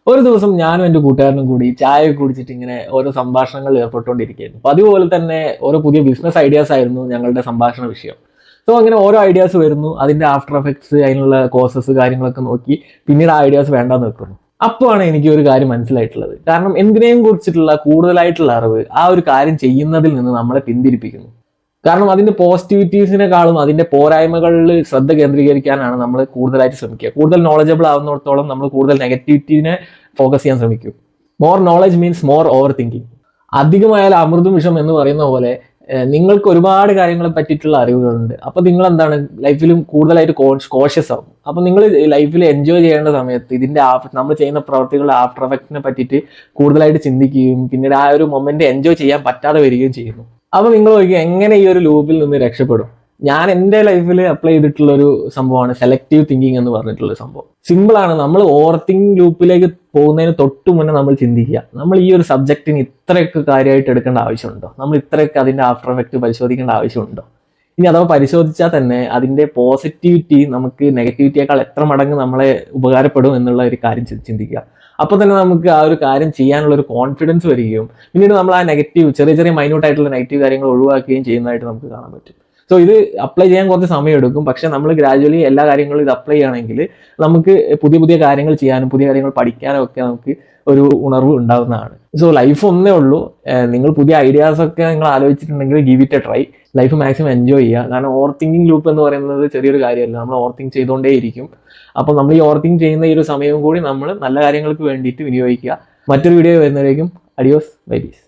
ഒരു ദിവസം ഞാനും എൻ്റെ കൂട്ടുകാരനും കൂടി ചായ കുടിച്ചിട്ട് ഇങ്ങനെ ഓരോ സംഭാഷണങ്ങളിൽ ഏർപ്പെട്ടുകൊണ്ടിരിക്കുകയായിരുന്നു. അപ്പോൾ അതുപോലെ തന്നെ ഓരോ പുതിയ ബിസിനസ് ഐഡിയാസ് ആയിരുന്നു ഞങ്ങളുടെ സംഭാഷണ വിഷയം. സോ അങ്ങനെ ഓരോ ഐഡിയാസ് വരുന്നു, അതിൻ്റെ ആഫ്റ്റർ എഫക്ട്സ്, അതിനുള്ള കോസസ് കാര്യങ്ങളൊക്കെ നോക്കി പിന്നീട് ആ ഐഡിയാസ് വേണ്ടാന്ന് വെക്കുന്നു. അപ്പോഴാണ് എനിക്ക് ഒരു കാര്യം മനസ്സിലായിട്ടുള്ളത്. കാരണം എന്തിനേയും കുറിച്ചിട്ടുള്ള കൂടുതലായിട്ടുള്ള അറിവ് ആ ഒരു കാര്യം ചെയ്യുന്നതിൽ നിന്ന് നമ്മളെ പിന്തിരിപ്പിക്കുന്നു. കാരണം അതിന്റെ പോസിറ്റിവിറ്റീസിനെക്കാളും അതിന്റെ പോരായ്മകളിൽ ശ്രദ്ധ കേന്ദ്രീകരിക്കാനാണ് നമ്മൾ കൂടുതലായിട്ട് ശ്രമിക്കുക. കൂടുതൽ നോളജബിൾ ആവുന്നിടത്തോളം നമ്മൾ കൂടുതൽ നെഗറ്റിവിറ്റീനെ ഫോക്കസ് ചെയ്യാൻ ശ്രമിക്കും. More knowledge means more overthinking. അധികമായാൽ അമൃതും വിഷം എന്ന് പറയുന്ന പോലെ നിങ്ങൾക്ക് ഒരുപാട് കാര്യങ്ങളെ പറ്റിയിട്ടുള്ള അറിവുകളുണ്ട്. അപ്പോൾ നിങ്ങൾ എന്താണ് ലൈഫിലും കൂടുതലായിട്ട് കോഷ്യസ് ആവും. അപ്പോൾ നിങ്ങൾ ലൈഫിൽ എൻജോയ് ചെയ്യേണ്ട സമയത്ത് ഇതിന്റെ നമ്മൾ ചെയ്യുന്ന പ്രവർത്തികളുടെ ആഫ്റ്റർ എഫക്റ്റിനെ പറ്റിയിട്ട് കൂടുതലായിട്ട് ചിന്തിക്കുകയും പിന്നീട് ആ ഒരു മൊമെന്റ് എൻജോയ് ചെയ്യാൻ പറ്റാതെ വരികയും ചെയ്യുന്നു. അപ്പോൾ നിങ്ങൾ നോക്കി എങ്ങനെ ഈ ഒരു ലൂപ്പിൽ നിന്ന് രക്ഷപ്പെടും. ഞാൻ എൻ്റെ ലൈഫിൽ അപ്ലൈ ചെയ്തിട്ടുള്ള ഒരു സംഭവമാണ് സെലക്റ്റീവ് തിങ്കിങ് എന്ന് പറഞ്ഞിട്ടുള്ള സംഭവം. സിമ്പിളാണ്. നമ്മൾ ഓവർ തിങ്കിങ് ലൂപ്പിലേക്ക് പോകുന്നതിന് തൊട്ട് മുന്നേ നമ്മൾ ചിന്തിക്കുക, നമ്മൾ ഈ ഒരു സബ്ജക്റ്റിന് ഇത്രയൊക്കെ കാര്യമായിട്ട് എടുക്കേണ്ട ആവശ്യമുണ്ടോ, നമ്മൾ ഇത്രയൊക്കെ അതിൻ്റെ ആഫ്റ്റർ എഫക്റ്റ് പരിശോധിക്കേണ്ട ആവശ്യമുണ്ടോ. ഇനി അഥവാ പരിശോധിച്ചാൽ തന്നെ അതിൻ്റെ പോസിറ്റിവിറ്റി നമുക്ക് നെഗറ്റിവിറ്റിയേക്കാൾ എത്ര മടങ്ങ് നമ്മളെ ഉപകാരപ്പെടും എന്നുള്ള ഒരു കാര്യം ചിന്തിക്കുക. അപ്പോൾ തന്നെ നമുക്ക് ആ ഒരു കാര്യം ചെയ്യാനുള്ള ഒരു കോൺഫിഡൻസ് വരികയും പിന്നീട് നമ്മൾ ആ നെഗറ്റീവ് ചെറിയ ചെറിയ മൈന്യൂട്ട് ആയിട്ടുള്ള നെഗറ്റീവ് കാര്യങ്ങൾ ഒഴിവാക്കുകയും ചെയ്യുന്നതായിട്ട് നമുക്ക് കാണാൻ പറ്റും. സോ ഇത് അപ്ലൈ ചെയ്യാൻ കുറച്ച് സമയം എടുക്കും. പക്ഷെ നമ്മൾ ഗ്രാജുവലി എല്ലാ കാര്യങ്ങളും ഇത് അപ്ലൈ ചെയ്യുകയാണെങ്കിൽ നമുക്ക് പുതിയ പുതിയ കാര്യങ്ങൾ ചെയ്യാനും പുതിയ കാര്യങ്ങൾ പഠിക്കാനും ഒക്കെ നമുക്ക് ഒരു ഉണർവ് ഉണ്ടാകുന്നതാണ്. സോ ലൈഫ് ഒന്നേ ഉള്ളൂ. നിങ്ങൾ പുതിയ ഐഡിയാസ് ഒക്കെ നിങ്ങൾ ആലോചിച്ചിട്ടുണ്ടെങ്കിൽ give it a try. Life maximum enjoy ചെയ്യുക. കാരണം ഓവർ തിങ്കിങ് ലൂപ്പ് എന്ന് പറയുന്നത് ചെറിയൊരു കാര്യമല്ല. നമ്മൾ ഓവർ തിങ്ക് ചെയ്തുകൊണ്ടേ ഇരിക്കും. അപ്പോൾ നമ്മൾ ഈ ഓവർ തിങ്ക് ചെയ്യുന്ന ഈ ഒരു സമയവും കൂടി നമ്മൾ നല്ല കാര്യങ്ങൾക്ക് വേണ്ടിയിട്ട് വിനിയോഗിക്കുക. മറ്റൊരു വീഡിയോ വരുന്നവരേക്കും അഡിയോസ് ബൈ പീസ്.